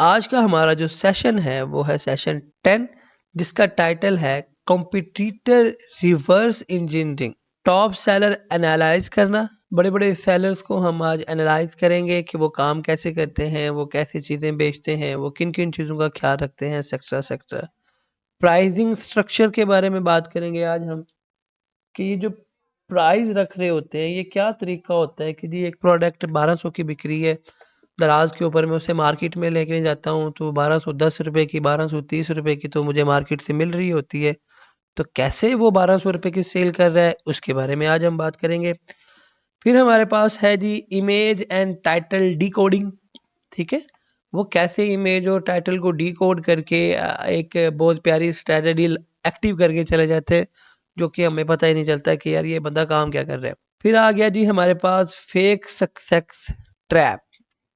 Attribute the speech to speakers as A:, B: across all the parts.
A: आज का हमारा जो सेशन है वो है सेशन 10, जिसका टाइटल है competitor reverse engineering, top seller analyse करना। बड़े बड़े सेलर्स को हम आज एनालाइज करेंगे कि वो काम कैसे करते हैं, वो कैसी चीज़ें बेचते हैं, वो किन किन चीज़ों का ख्याल रखते हैं, सेक्टर सेक्टर। प्राइसिंग स्ट्रक्चर के बारे में बात करेंगे आज हम, कि ये जो प्राइस रख रहे होते हैं ये क्या तरीका होता है कि जी एक प्रोडक्ट 1200 की बिक रही है दराज के ऊपर, मैं उसे मार्केट में लेके जाता हूँ तो 1210 रुपए की, 1230 रुपए की तो मुझे मार्केट से मिल रही होती है। तो कैसे वो 1200 रुपए की सेल कर रहा है उसके बारे में आज हम बात करेंगे। फिर हमारे पास है जी इमेज एंड टाइटल डिकोडिंग। ठीक है, वो कैसे इमेज और टाइटल को डिकोड करके एक बहुत प्यारी स्ट्रेटजी एक्टिव करके चले जाते हैं, जो कि हमें पता ही नहीं चलता कि यार ये बंदा काम क्या कर रहा है। फिर आ गया जी हमारे पास फेक सक्सेस ट्रैप।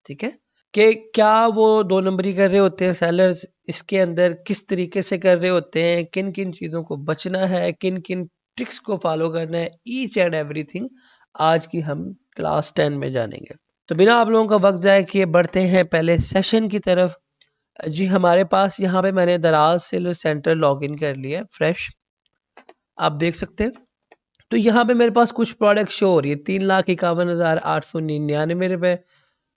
A: ठीक है, कि क्या वो दो नंबरी कर रहे होते हैं सेलर्स, इसके अंदर किस तरीके से कर रहे होते हैं, किन किन चीज़ों को बचना है, किन किन ट्रिक्स को फॉलो करना है, ईच एंड एवरीथिंग आज की हम क्लास 10 में जानेंगे। तो बिना आप लोगों का वक्त जाए किए बढ़ते हैं पहले सेशन की तरफ। जी हमारे पास यहाँ पे मैंने दराज सेलर सेंटर लॉगिन कर लिया है फ्रेश, आप देख सकते हैं। तो यहाँ पे मेरे पास कुछ प्रोडक्ट शो हो रही है, 3,51,899 रुपए।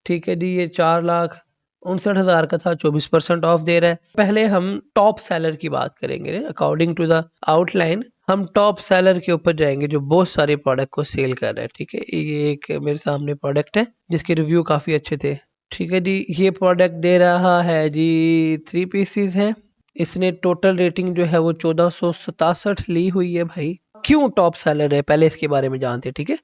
A: ठीक है जी, ये 4,69,000 का था, 24% ऑफ दे रहा है। पहले हम टॉप सेलर की बात करेंगे, अकॉर्डिंग टू द आउटलाइन हम टॉप सेलर के ऊपर जाएंगे जो बहुत सारे प्रोडक्ट को सेल कर रहा है। ठीक है, ये एक मेरे सामने प्रोडक्ट है जिसके रिव्यू काफी अच्छे थे। ठीक है जी, ये प्रोडक्ट दे रहा है जी 3 पीसीज है, इसने टोटल रेटिंग जो है वो 1467 ली हुई है। भाई क्यों टॉप सेलर है, पहले इसके बारे में जानते हैं। ठीक है,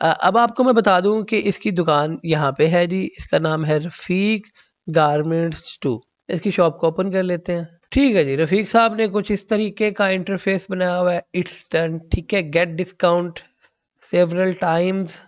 A: अब आपको मैं बता दूं कि इसकी दुकान यहाँ पे है जी, इसका नाम है रफीक गारमेंट्स 2। इसकी शॉप को ओपन कर लेते हैं। ठीक है जी, रफीक साहब ने कुछ इस तरीके का इंटरफेस बनाया हुआ है, इट्स डन। ठीक है, गेट डिस्काउंट सेवरल टाइम्स।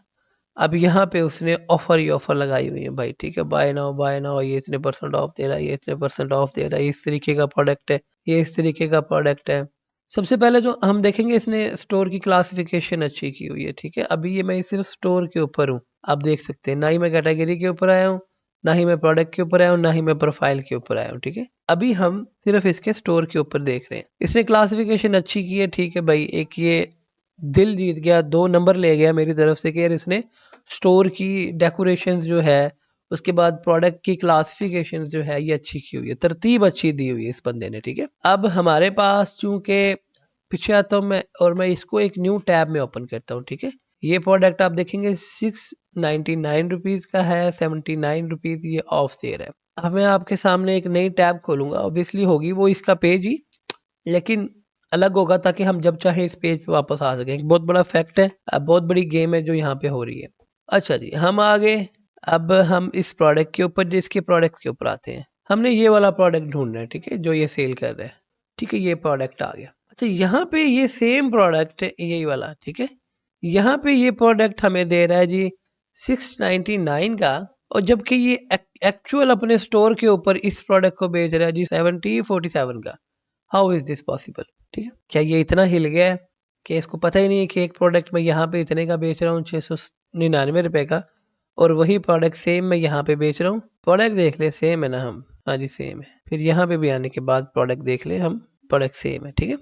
A: अब यहाँ पे उसने ऑफर ही ऑफर लगाई हुई है भाई। ठीक है, बाय नाउ, ये इतने परसेंट ऑफ दे रहा है, ये इतने परसेंट ऑफ दे रहा है, इस तरीके का प्रोडक्ट है, ये इस तरीके का प्रोडक्ट है। सबसे पहले जो हम देखेंगे, इसने स्टोर की क्लासिफिकेशन अच्छी की हुई है। ठीक है, अभी ये मैं सिर्फ स्टोर के ऊपर हूँ, आप देख सकते हैं, ना ही मैं कैटेगरी के ऊपर आया हूँ, ना ही मैं प्रोडक्ट के ऊपर आया हूँ, ना ही मैं प्रोफाइल के ऊपर आया हूँ। ठीक है, अभी हम सिर्फ इसके स्टोर के ऊपर देख रहे हैं। इसने क्लासिफिकेशन अच्छी की है। ठीक है भाई, एक ये दिल जीत गया, 2 नंबर ले गया मेरी तरफ से कि यार इसने स्टोर की डेकोरेशन जो है, उसके बाद प्रोडक्ट की क्लासिफिकेशन जो है ये अच्छी की हुई है, तरतीब अच्छी दी हुई है इस बंदे ने। ठीक है, अब हमारे पास चूंकि पीछे आता हूँ मैं और मैं इसको एक न्यू टैब में ओपन करता हूँ। ठीक है, ये प्रोडक्ट आप देखेंगे 699 रुपीज का है, 79 रुपीज ये ऑफ सेल है। अब मैं आपके सामने एक नई टैब खोलूंगा, ऑब्वियसली होगी वो इसका पेज ही, लेकिन अलग होगा ताकि हम जब चाहे इस पेज पे वापस आ सकें। एक बहुत बड़ा फैक्ट है, बहुत बड़ी गेम है जो यहाँ पे हो रही है। अच्छा जी, हम आगे, अब हम इस प्रोडक्ट के ऊपर, जिसके प्रोडक्ट के ऊपर आते हैं, हमने ये वाला प्रोडक्ट ढूंढना है। ठीक है, जो ये सेल कर रहा है। ठीक है, ये प्रोडक्ट आ गया। अच्छा, यहाँ पे ये सेम प्रोडक्ट है, यही वाला। ठीक है, यहाँ पे ये प्रोडक्ट हमें दे रहा है जी 699 का, और जबकि ये एक्चुअल अपने स्टोर के ऊपर इस प्रोडक्ट को बेच रहा है जी 7047 का। How is this possible? ठीक है, क्या ये इतना हिल गया है कि इसको पता ही नहीं है कि एक प्रोडक्ट मैं यहाँ पे इतने का बेच रहा हूँ 699 रुपए का, और वही प्रोडक्ट सेम मैं यहाँ पे बेच रहा हूँ। प्रोडक्ट देख ले, सेम है ना हम, हाँ जी सेम है। फिर यहाँ पे भी आने के बाद प्रोडक्ट देख ले हम, प्रोडक्ट सेम है। ठीक है,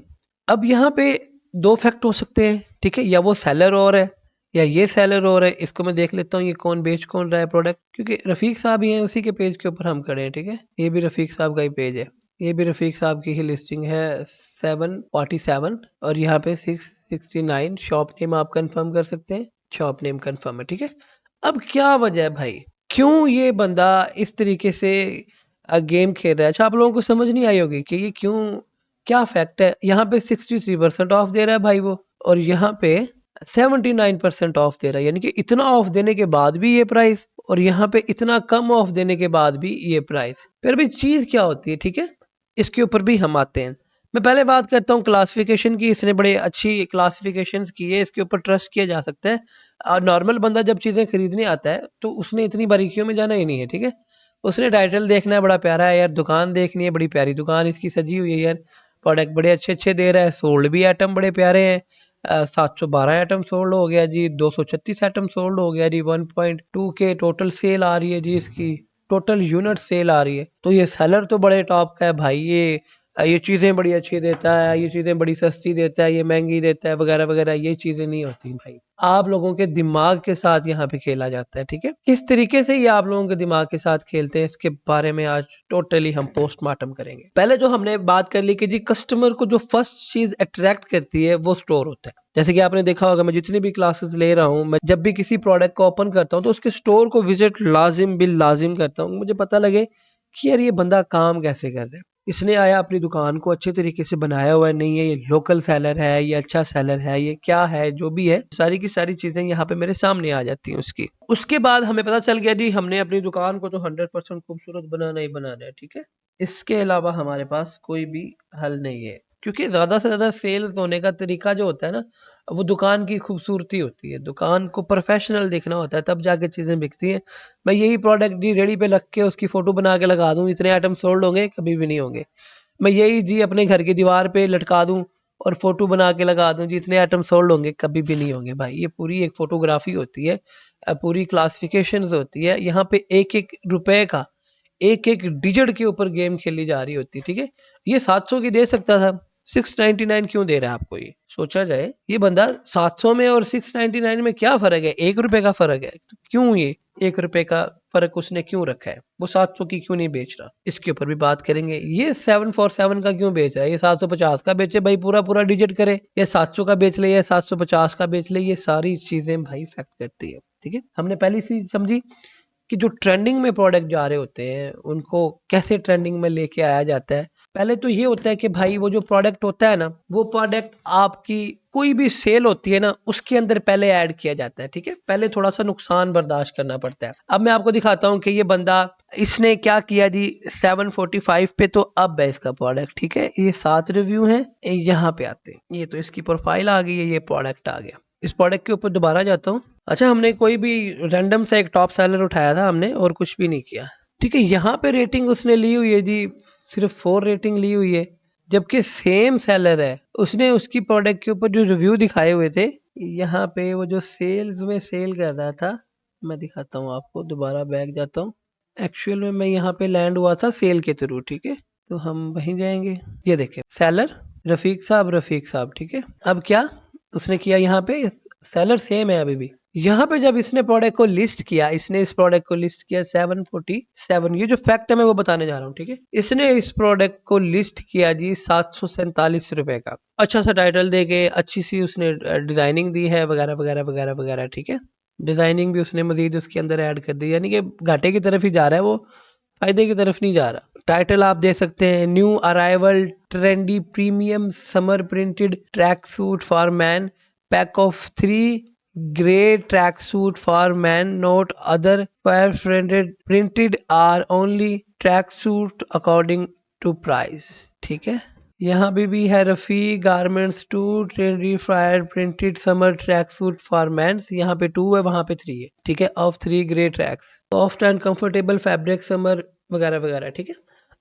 A: अब यहाँ पे दो फैक्ट हो सकते हैं। ठीक है, या वो सेलर और है या ये सेलर और है। इसको मैं देख लेता हूँ ये कौन बेच कौन रहा है प्रोडक्ट, क्योंकि रफीक साहब ही हैं, उसी के पेज के ऊपर हम खड़े हैं। ठीक है, ये भी रफीक साहब का ही पेज है, ये भी रफीक साहब की ही लिस्टिंग है 747, और यहाँ पे 669। शॉप नेम आप कंफर्म कर सकते हैं, शॉप नेम कंफर्म है। ठीक है, अब क्या वजह है भाई, क्यों ये बंदा इस तरीके से गेम खेल रहा है? अच्छा, आप लोगों को समझ नहीं आई होगी कि ये क्यों, क्या फैक्ट है। यहाँ पे 63% ऑफ दे रहा है भाई वो, और यहाँ पे 79% ऑफ दे रहा है, यानी कि इतना ऑफ देने के बाद भी ये प्राइस, और यहाँ पे इतना कम ऑफ देने के बाद भी ये प्राइस। फिर भी चीज क्या होती है? ठीक है, इसके ऊपर भी हम आते हैं। मैं पहले बात करता हूँ क्लासिफिकेशन की, इसने बड़े अच्छी क्लासिफिकेशंस की है, इसके ऊपर ट्रस्ट किया जा सकता है। और नॉर्मल बंदा जब चीजें खरीदने आता है तो उसने इतनी बारीकियों में जाना ही नहीं है। ठीक है, उसने टाइटल देखना है, बड़ा प्यारा है यार, दुकान देखनी है, बड़ी प्यारी दुकान इसकी सजी हुई है यार, प्रोडक्ट बड़े अच्छे अच्छे दे रहा है, सोल्ड भी आइटम बड़े प्यारे हैं। 712 आइटम सोल्ड हो गया जी, 236 आइटम सोल्ड हो गया जी, 1.2 के टोटल सेल आ रही है जी इसकी। टोटल यूनिट सेल आ रही है, तो ये सेलर तो बड़े टॉप का है भाई, ये चीजें बड़ी अच्छी देता है, ये चीजें बड़ी सस्ती देता है, ये महंगी देता है वगैरह वगैरह, ये चीजें नहीं होती भाई। आप लोगों के दिमाग के साथ यहाँ पे खेला जाता है, ठीक है। किस तरीके से ये आप लोगों के दिमाग के साथ खेलते हैं, इसके बारे में आज टोटली हम पोस्टमार्टम करेंगे। पहले जो हमने बात कर ली कि जी कस्टमर को जो फर्स्ट चीज अट्रैक्ट करती है वो स्टोर होता है। जैसे कि आपने देखा होगा, मैं जितनी भी क्लासेस ले रहा हूँ, मैं जब भी किसी प्रोडक्ट को ओपन करता हूँ तो उसके स्टोर को विजिट लाजिम बिल लाजिम करता हूँ, मुझे पता लगे कि यार ये बंदा काम कैसे कर रहा है, इसने आया अपनी दुकान को अच्छे तरीके से बनाया हुआ है, नहीं है ये लोकल सेलर है, ये अच्छा सेलर है, ये क्या है, जो भी है सारी की सारी चीजें यहाँ पे मेरे सामने आ जाती हैं उसकी। उसके बाद हमें पता चल गया जी हमने अपनी दुकान को तो 100% खूबसूरत बनाना ही बनाना है, ठीक है। इसके अलावा हमारे पास कोई भी हल नहीं है, क्योंकि ज्यादा से ज्यादा सेल्स होने का तरीका जो होता है ना, वो दुकान की खूबसूरती होती है, दुकान को प्रोफेशनल देखना होता है, तब जाके चीजें बिकती हैं। मैं यही प्रोडक्ट जी रेडी पे रख के उसकी फोटो बना के लगा दूं, इतने आइटम सोल्ड होंगे, कभी भी नहीं होंगे। मैं यही जी अपने घर की दीवार पे लटका दूं और फोटो बना के लगा दूं जी इतने आइटम सोल्ड होंगे, कभी भी नहीं होंगे भाई। ये पूरी एक फोटोग्राफी होती है, पूरी क्लासिफिकेशंस होती है, यहाँ पे एक एक रुपए का एक एक डिजिट के ऊपर गेम खेली जा रही होती है, ठीक है। ये 700 की दे सकता था, 699 क्यों दे रहा है आपको? ये सोचा जाए, ये बंदा 700 में और 699 में क्या फर्क है? 1 रुपए का फर्क है, तो क्यों ये 1 रुपए का फर्क उसने क्यों रखा है? वो 700 की क्यों नहीं बेच रहा? इसके ऊपर भी बात करेंगे। ये 747 का क्यों बेच रहा है? ये 750 का बेचे भाई, पूरा पूरा डिजिट करे, या 700 का बेच ले, या 750 का बेच ले, ये सारी चीजें भाई फैक्ट करती है, ठीक है। हमने पहली चीज समझी कि जो ट्रेंडिंग में प्रोडक्ट जा रहे होते हैं उनको कैसे ट्रेंडिंग में लेके आया जाता है। पहले तो ये होता है कि भाई वो जो प्रोडक्ट होता है ना, वो प्रोडक्ट आपकी कोई भी सेल होती है ना, उसके अंदर पहले ऐड किया जाता है, ठीक है। पहले थोड़ा सा नुकसान बर्दाश्त करना पड़ता है। अब मैं आपको दिखाता हूँ कि ये बंदा इसने क्या किया जी, 745 पे तो अब है इसका प्रोडक्ट, ठीक है। ये 7 रिव्यू हैं, यहाँ पे आते हैं, ये तो इसकी प्रोफाइल आ गई है, ये प्रोडक्ट आ गया। इस प्रोडक्ट के ऊपर दोबारा जाता हूँ। अच्छा, हमने कोई भी रैंडम सा एक टॉप सेलर उठाया था हमने, और कुछ भी नहीं किया, ठीक है। यहाँ पे रेटिंग उसने ली हुई है जी, सिर्फ 4 रेटिंग ली हुई है, जबकि सेम सेलर है, उसने उसकी प्रोडक्ट के ऊपर जो रिव्यू दिखाए हुए थे, यहाँ पे वो जो सेल्स में सेल कर रहा था, मैं दिखाता हूँ आपको, दोबारा बैक जाता हूँ। एक्चुअल में मैं यहाँ पे लैंड हुआ था सेल के थ्रू, ठीक है, तो हम वहीं जाएंगे। ये देखें, सेलर रफीक साहब, ठीक है। अब क्या उसने किया, यहाँ पे सेलर सेम है अभी भी। यहाँ पे जब इसने प्रोडक्ट को लिस्ट किया, इसने इस प्रोडक्ट को लिस्ट किया 747, ये जो फैक्ट है मैं वो बताने जा रहा हूँ, ठीक है। इसने इस प्रोडक्ट को लिस्ट किया जी 747 रुपए का, अच्छा सा टाइटल देके, अच्छी सी उसने डिजाइनिंग दी है वगैरह वगैरह वगैरह वगैरह, ठीक है। डिजाइनिंग भी उसने मजीद उसके अंदर ऐड कर दी, यानी कि घाटे की तरफ ही जा रहा है वो, फायदे की तरफ नहीं जा रहा। टाइटल आप दे सकते हैं, new arrival trendy premium summer printed track suit for man, pack of 3 grey track suit for man, note other printed are only track suit according to price, ठीक है। यहाँ भी है रफी गारमेंट्स 2 ट्रेंडी फ्रायर printed summer track suit for mans, यहाँ पे 2 है, वहां पे 3 है, ठीक है। Of 3 grey tracks, soft and comfortable fabric summer वगैरह वगैरह, ठीक है।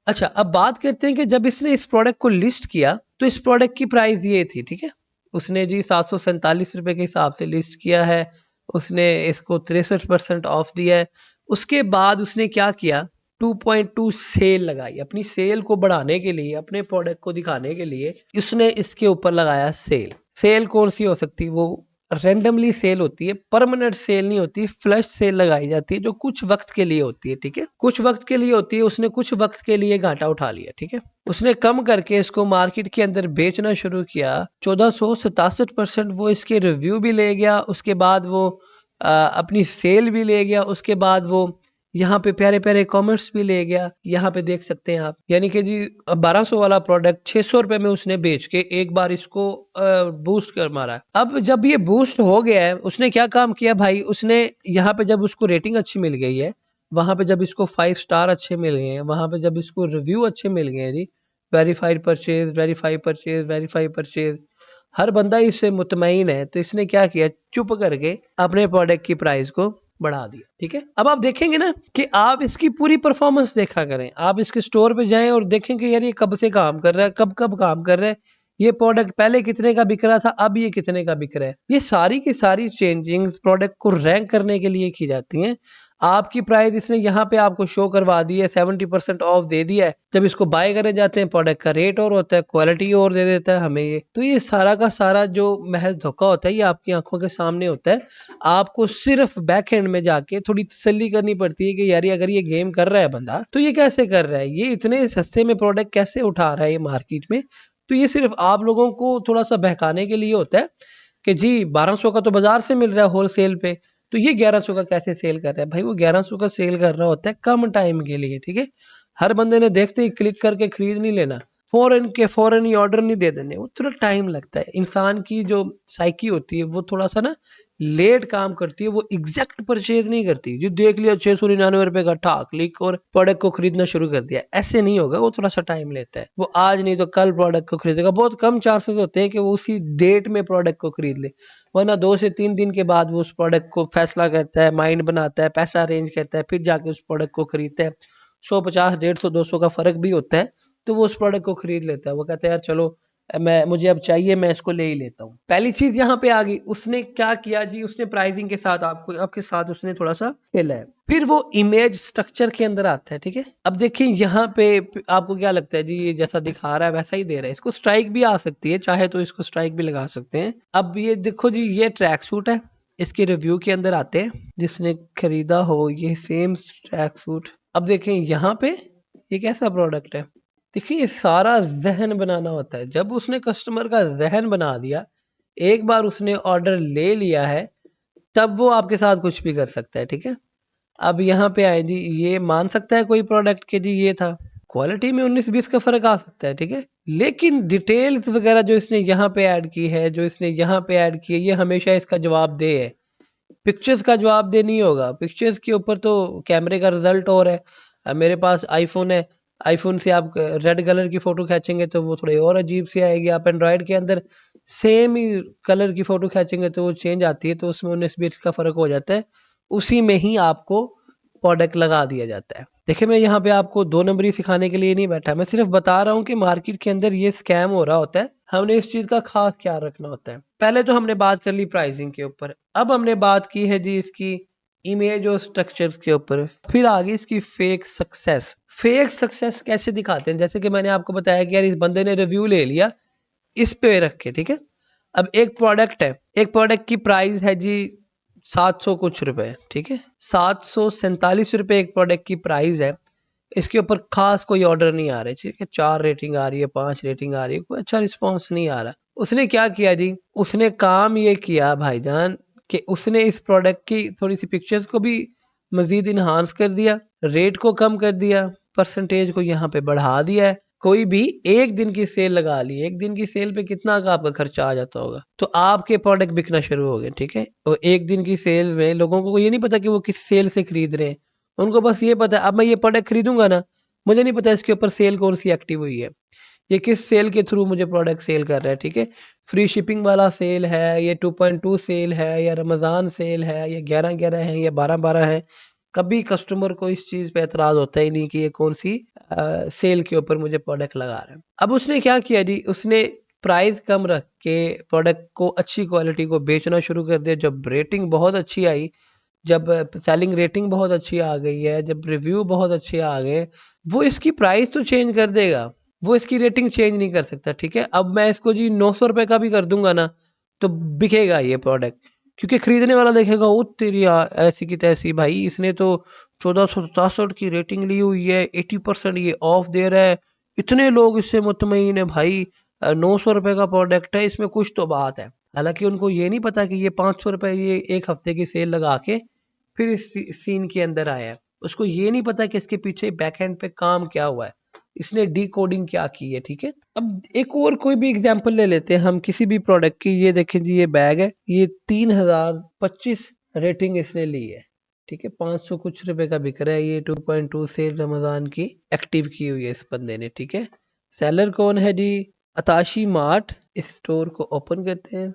A: अच्छा, अब बात करते हैं कि जब इसने इस प्रोडक्ट को लिस्ट किया तो इस प्रोडक्ट की प्राइस ये थी, ठीक है। उसने जी 747 रुपए के हिसाब से लिस्ट किया है, उसने इसको 63% ऑफ दिया है। उसके बाद उसने क्या किया, 2.2 सेल लगाई, अपनी सेल को बढ़ाने के लिए, अपने प्रोडक्ट को दिखाने के लिए उसने इसके ऊपर लगाया सेल। सेल कौन सी हो सकती है? वो रेंडमली सेल होती है, परमानेंट सेल नहीं होती, फ्लैश सेल लगाई जाती है जो कुछ वक्त के लिए होती है, ठीक है। कुछ वक्त के लिए होती है, उसने कुछ वक्त के लिए घाटा उठा लिया, ठीक है। उसने कम करके इसको मार्केट के अंदर बेचना शुरू किया, 1467% वो इसके रिव्यू भी ले गया, उसके बाद वो अपनी सेल भी ले गया, उसके बाद वो यहाँ पे प्यारे प्यारे कॉमेंट्स भी ले गया, यहाँ पे देख सकते हैं आप। यानी कि जी 1200 वाला प्रोडक्ट 600 रुपए में उसने बेच के एक बार इसको बूस्ट कर मारा। अब जब ये बूस्ट हो गया है, उसने क्या काम किया भाई, उसने यहाँ पे जब उसको रेटिंग अच्छी मिल गई है, वहां पे जब इसको 5 स्टार अच्छे मिल गए हैं, वहां पे जब इसको रिव्यू अच्छे मिल गए हैं जी, verified purchase, verified purchase, verified purchase, हर बंदा इससे मुतमईन है, तो इसने क्या किया, चुप करके अपने प्रोडक्ट की प्राइस को बढ़ा दिया, ठीक है। अब आप देखेंगे ना कि आप इसकी पूरी परफॉर्मेंस देखा करें, आप इसके स्टोर पे जाएं और देखें कि यार ये कब से काम कर रहा है, कब कब काम कर रहा है, ये प्रोडक्ट पहले कितने का बिक रहा था, अब ये कितने का बिक रहा है। ये सारी की सारी चेंजिंग्स प्रोडक्ट को रैंक करने के लिए की जाती हैं। आपकी प्राइस इसने यहाँ पे आपको शो करवा दी है, 70% ऑफ दे दिया है। जब इसको बाय करने जाते हैं प्रोडक्ट का रेट और होता है, क्वालिटी और दे देता है हमें ये। तो ये सारा का सारा जो महज धोखा होता है ये आपकी आंखों के सामने होता है। आपको सिर्फ बैक एंड में जाके थोड़ी तसल्ली करनी पड़ती है कि यार अगर ये गेम कर रहा है बंदा तो ये कैसे कर रहा है, ये इतने सस्ते में प्रोडक्ट कैसे उठा रहा है ये मार्केट में। तो ये सिर्फ आप लोगों को थोड़ा सा बहकाने के लिए होता है कि जी 1200 का तो बाजार से मिल रहा है होलसेल पे, तो ये 1100 का कैसे सेल कर रहा है। भाई वो 1100 का सेल कर रहा होता है कम टाइम के लिए, ठीक है। हर बंदे ने देखते ही क्लिक करके खरीद नहीं लेना, फौरन ही ऑर्डर नहीं दे देने, वो थोड़ा टाइम लगता है। इंसान की जो साइकी होती है वो थोड़ा सा ना लेट काम करती है, वो एग्जैक्ट परचेज नहीं करती। जो देख लिया 699 का ठा क्लिक और प्रोडक्ट को खरीदना शुरू कर दिया, ऐसे नहीं होगा। वो थोड़ा सा टाइम लेता है, वो आज नहीं तो कल प्रोडक्ट को खरीदेगा। बहुत कम चांसेस होते हैं कि वो उसी डेट में प्रोडक्ट को खरीद ले, वरना 2 से 3 दिन के बाद वो उस प्रोडक्ट को फैसला करता है, माइंड बनाता है, पैसा अरेंज करता है, फिर जाके उस प्रोडक्ट को खरीदता है। 150, 150, 200 का फर्क भी होता है, तो वो उस प्रोडक्ट को खरीद लेता है। वो कहता है यार चलो मुझे अब चाहिए, मैं इसको ले ही लेता हूँ। पहली चीज यहाँ पे आ गई, उसने क्या किया जी, उसने प्राइसिंग के साथ आपके साथ उसने थोड़ा सा खेला है। फिर वो इमेज स्ट्रक्चर के अंदर आता है, ठीक है। अब देखिए यहाँ पे आपको क्या लगता है जी, ये जैसा दिखा रहा है वैसा ही दे रहा है। इसको स्ट्राइक भी आ सकती है, चाहे तो इसको स्ट्राइक भी लगा सकते हैं। अब ये देखो जी, ये ट्रैक सूट है, इसके रिव्यू के अंदर आते हैं, जिसने खरीदा हो ये सेम ट्रैक सूट। अब देखें यहाँ पे ये कैसा प्रोडक्ट है। देखिए ये सारा जहन बनाना होता है। जब उसने कस्टमर का जहन बना दिया, एक बार उसने ऑर्डर ले लिया है, तब वो आपके साथ कुछ भी कर सकता है, ठीक है। अब यहाँ पे आए जी, ये मान सकता है कोई प्रोडक्ट के जी ये था, क्वालिटी में 19-20 का फर्क आ सकता है, ठीक है। लेकिन डिटेल्स वगैरह जो इसने यहाँ पे ऐड की है, जो इसने यहाँ पे ऐड की है, ये हमेशा इसका जवाब दे है। पिक्चर्स का जवाब दे नहीं होगा। पिक्चर्स के ऊपर तो कैमरे का रिजल्ट और है। मेरे पास आईफोन है, आईफोन से आप रेड कलर की फोटो खींचेंगे तो वो थोड़ी और अजीब सी आएगी। आप एंड्रॉयड के अंदर सेम ही कलर की फोटो खींचेंगे तो वो चेंज आती है, तो उसमें 19-20 का फर्क हो जाता है। उसी में ही आपको प्रोडक्ट लगा दिया जाता है। देखिए मैं यहाँ पे आपको 2 नंबरी सिखाने के लिए नहीं बैठा, मैं सिर्फ बता रहा हूँ कि मार्केट के अंदर ये स्कैम हो रहा होता है। हमने इस चीज का खास ख्याल रखना होता है। पहले तो हमने बात कर ली प्राइसिंग के ऊपर, अब हमने बात की है जी इसकी इमेज और स्ट्रक्चर्स के ऊपर। फिर आगे इसकी फेक सक्सेस। फेक सक्सेस कैसे दिखाते हैं, जैसे कि मैंने आपको बताया कि यार इस बंदे ने रिव्यू ले लिया, इस पे रखे, ठीक है। अब एक प्रोडक्ट है, एक प्रोडक्ट की प्राइस है जी 700 कुछ रुपए, ठीक है। 747 रुपए एक प्रोडक्ट की प्राइस है। इसके ऊपर खास कोई ऑर्डर नहीं आ रहे, ठीक है। 4 रेटिंग आ रही है, 5 रेटिंग आ रही है, कोई अच्छा रिस्पॉन्स नहीं आ रहा। उसने क्या किया जी, उसने काम ये किया भाईजान कि उसने इस प्रोडक्ट की थोड़ी सी पिक्चर्स को भी मजीद इन्हांस कर दिया, रेट को कम कर दिया, परसेंटेज को यहाँ पे बढ़ा दिया है। कोई भी एक दिन की सेल लगा ली, एक दिन की सेल पे कितना का आपका खर्चा आ जाता होगा, तो आपके प्रोडक्ट बिकना शुरू हो गए, ठीक है। तो एक दिन की सेल में लोगों को ये नहीं पता कि वो किस सेल से खरीद रहे हैं, उनको बस ये पता है अब मैं ये प्रोडक्ट खरीदूंगा ना, मुझे नहीं पता इसके ऊपर सेल कौन सी एक्टिव हुई है, ये किस सेल के थ्रू मुझे प्रोडक्ट सेल कर रहा है, ठीक है। फ्री शिपिंग वाला सेल है, ये 2.2 सेल है, या रमजान सेल है, या 11-11 है, या 12-12 है। कभी कस्टमर को इस चीज पे एतराज होता ही नहीं कि ये कौन सी सेल के ऊपर मुझे प्रोडक्ट लगा रहा है। अब उसने क्या किया जी, उसने प्राइस कम रख के प्रोडक्ट को अच्छी क्वालिटी को बेचना शुरू कर दिया। जब रेटिंग बहुत अच्छी आई, जब सेलिंग रेटिंग बहुत अच्छी आ गई है, जब रिव्यू बहुत अच्छे आ गए, वो इसकी प्राइस तो चेंज कर देगा, वो इसकी रेटिंग चेंज नहीं कर सकता, ठीक है। अब मैं इसको जी 900 रुपए का भी कर दूंगा ना, तो बिकेगा ये प्रोडक्ट, क्योंकि खरीदने वाला देखेगा वो तेरी ऐसी की तैसी, भाई इसने तो 1467 की रेटिंग ली हुई है, 80% ये ऑफ दे रहा है, इतने लोग इससे मुतमईन है भाई, 900 रुपए का प्रोडक्ट है, इसमें कुछ तो बात है। हालांकि उनको ये नहीं पता कि ये 500 रुपए ये एक हफ्ते की सेल लगा के फिर इस सीन के अंदर आया है। उसको ये नहीं पता कि इसके पीछे बैक एंड पे काम क्या हुआ है, इसने डी कोडिंग क्या की है, ठीक है। अब एक और कोई भी एग्जांपल ले लेते हैं हम किसी भी प्रोडक्ट की। ये देखें जी, ये बैग है, ये 3025 रेटिंग इसने ली है, ठीक है। 500 कुछ रुपए का बिक रहा है, ये 2.2 सेल रमजान की एक्टिव की हुई है इस बंदे ने, ठीक है। सेलर कौन है जी, अताशी मार्ट। इस स्टोर को ओपन करते हैं,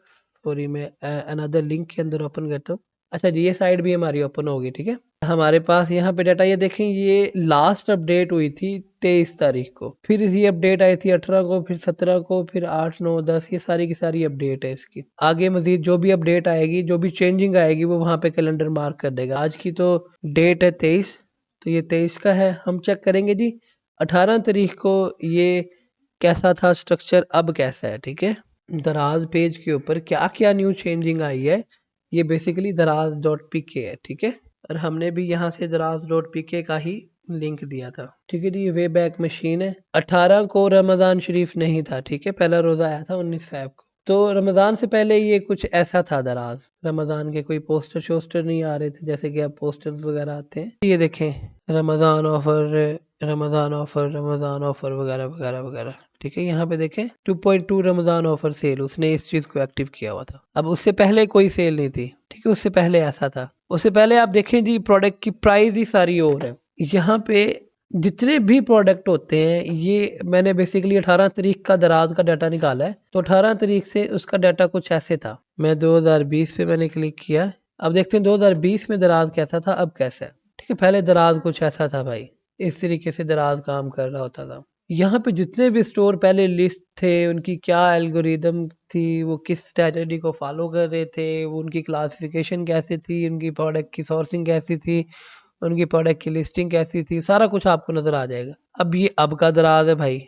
A: सॉरी मैं अनदर लिंक के अंदर ओपन करता हूँ। अच्छा जी, ये साइड भी हमारी ओपन होगी, ठीक है। हमारे पास यहाँ पे डाटा ये देखें, ये लास्ट अपडेट हुई थी 23 तारीख को, फिर ये अपडेट आई थी 18 को, फिर 17 को, फिर 8, 9, 10, ये सारी की सारी अपडेट है इसकी। आगे मजीद जो भी अपडेट आएगी, जो भी चेंजिंग आएगी, वो वहां पे कैलेंडर मार्क कर देगा। आज की तो डेट है 23, तो ये 23 का है। हम चेक करेंगे जी 18 तारीख को ये कैसा था स्ट्रक्चर, अब कैसा है। ठीक है, दराज पेज के ऊपर क्या क्या न्यू चेंजिंग आई है, ये बेसिकली दराज.pk है। ठीक है, और हमने भी यहाँ से दराज.pk का ही लिंक दिया था। ठीक है जी, वे बैक मशीन है। 18 को रमजान शरीफ नहीं था। ठीक है, पहला रोजा आया था 19 फेब को, तो रमजान से पहले ये कुछ ऐसा था दराज। रमजान के कोई पोस्टर शोस्टर नहीं आ रहे थे जैसे कि अब पोस्टर वगैरह आते हैं। ये देखें, Ramzan offer, Ramzan offer, Ramzan offer वगैरह वगैरह वगैरह। ठीक है, यहाँ पे देखें 2.2 रमजान ऑफर सेल, उसने इस चीज को एक्टिव किया हुआ था। अब उससे पहले कोई सेल नहीं थी। ठीक है, उससे पहले ऐसा था। उससे पहले आप देखें जी, प्रोडक्ट की प्राइस ही सारी और है। यहाँ पे जितने भी प्रोडक्ट होते हैं, ये मैंने बेसिकली 18 तारीख का दराज का डाटा निकाला है, तो 18 तारीख से उसका डाटा कुछ ऐसे था। मैं 2020 पे मैंने क्लिक किया, अब देखते हैं 2020 में दराज कैसा था, अब कैसा है। ठीक है, पहले दराज कुछ ऐसा था भाई, इस तरीके से दराज काम कर रहा होता था। यहाँ पे जितने भी स्टोर पहले लिस्ट थे, उनकी क्या एल्गोरिदम थी, वो किस स्ट्रेटजी को फॉलो कर रहे थे, वो उनकी क्लासिफिकेशन कैसी थी, उनकी प्रोडक्ट की सोर्सिंग कैसी थी, उनकी प्रोडक्ट की लिस्टिंग कैसी थी, सारा कुछ आपको नजर आ जाएगा। अब ये अब का दराज है भाई,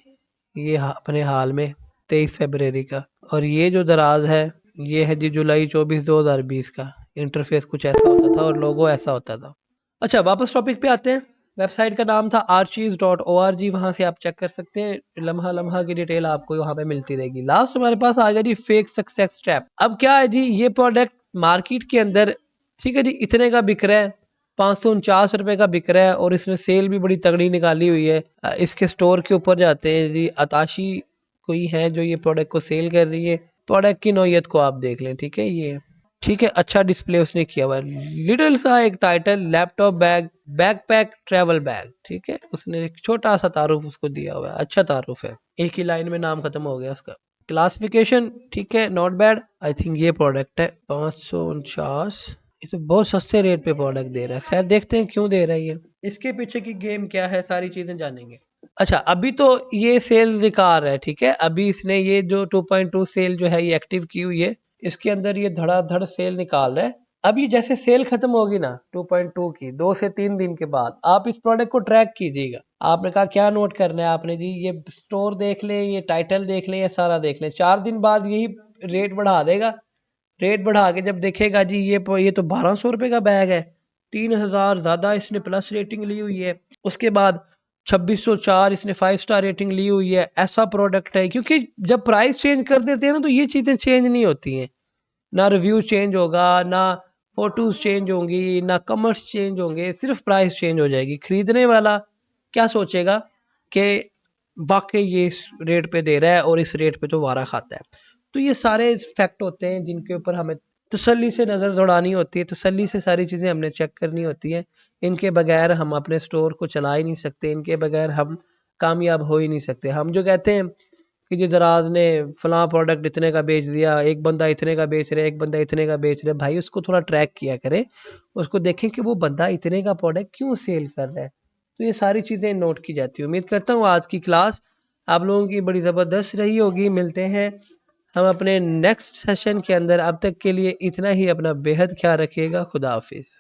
A: ये अपने हाल में 23 फरवरी का, और ये जो दराज है ये है जी जुलाई 24 2020 का। इंटरफेस कुछ ऐसा होता था और लोगो ऐसा होता था। अच्छा, वापस टॉपिक पे आते हैं। वेबसाइट का नाम था archies.org, वहां से आप चेक कर सकते हैं। लम्हा लम्हा की डिटेल आपको वहां पे मिलती रहेगी। लास्ट हमारे पास आ गया जी फेक सक्सेस ट्रैप। अब क्या है जी, ये प्रोडक्ट मार्केट के अंदर, ठीक है जी, इतने का बिक रहा है, 549 रुपए का बिक रहा है, और इसने सेल भी बड़ी तगड़ी निकाली हुई है। इसके स्टोर के ऊपर जाते हैं जी, अताशी कोई है जो ये प्रोडक्ट को सेल कर रही है। प्रोडक्ट की नौयत को आप देख लें। ठीक है, ये ठीक है, अच्छा डिस्प्ले उसने किया हुआ है। लिटिल सा एक title, laptop bag, backpack travel bag. ठीक है, उसने एक छोटा सा तारुफ उसको दिया हुआ है, अच्छा तारुफ है, एक ही लाइन में नाम खत्म हो गया उसका। क्लासिफिकेशन ठीक है, नॉट बैड। आई थिंक ये प्रोडक्ट है 549, ये तो बहुत सस्ते रेट पे प्रोडक्ट दे रहा है। खैर देखते हैं क्यों दे रहा है ये, इसके पीछे की गेम क्या है, सारी चीजें जानेंगे। अच्छा, अभी तो ये सेल रिकॉर्ड है। ठीक है, अभी इसने ये जो 2.2 सेल जो है ये एक्टिव की हुई है, इसके अंदर ये धड़ाधड़ सेल निकाल रहा है। अब ये जैसे सेल खत्म होगी ना 2.2 की, 2 से 3 दिन के बाद आप इस प्रोडक्ट को ट्रैक कीजिएगा। आपने कहा क्या नोट करना है आपने जी, ये स्टोर देख लें, ये टाइटल देख लें, ये सारा देख लें। 4 दिन बाद यही रेट बढ़ा देगा। रेट बढ़ा के जब देखेगा जी ये तो 1200 रुपए का बैग है, 3000 ज्यादा इसने प्लस रेटिंग ली हुई है, उसके बाद 2604 इसने 5 स्टार रेटिंग ली हुई है, ऐसा प्रोडक्ट है। क्योंकि जब प्राइस चेंज कर देते हैं ना, तो ये चीजें चेंज नहीं होती हैं। ना रिव्यू चेंज होगा, ना फोटोज चेंज होंगी, ना कमेंट्स चेंज होंगे, सिर्फ प्राइस चेंज हो जाएगी। खरीदने वाला क्या सोचेगा कि वाकई ये इस रेट पे दे रहा है और इस रेट पे तो वारा खाता है। तो ये सारे फैक्ट होते हैं जिनके ऊपर हमें तसल्ली से नज़र दौड़ानी होती है, तसल्ली से सारी चीज़ें हमने चेक करनी होती है। इनके बगैर हम अपने स्टोर को चला ही नहीं सकते, इनके बगैर हम कामयाब हो ही नहीं सकते। हम जो कहते हैं कि जो दराज ने फलां प्रोडक्ट इतने का बेच दिया, एक बंदा इतने का बेच रहा है, एक बंदा इतने का बेच रहा है, भाई उसको थोड़ा ट्रैक किया करें, उसको देखें कि वो बंदा इतने का प्रोडक्ट क्यों सेल कर रहा है। तो ये सारी चीज़ें नोट की जाती है। उम्मीद करता हूँ आज की क्लास आप लोगों की बड़ी ज़बरदस्त रही होगी। मिलते हैं हम अपने नेक्स्ट सेशन के अंदर। अब तक के लिए इतना ही। अपना बेहद ख्याल रखिएगा। खुदा हाफिज़।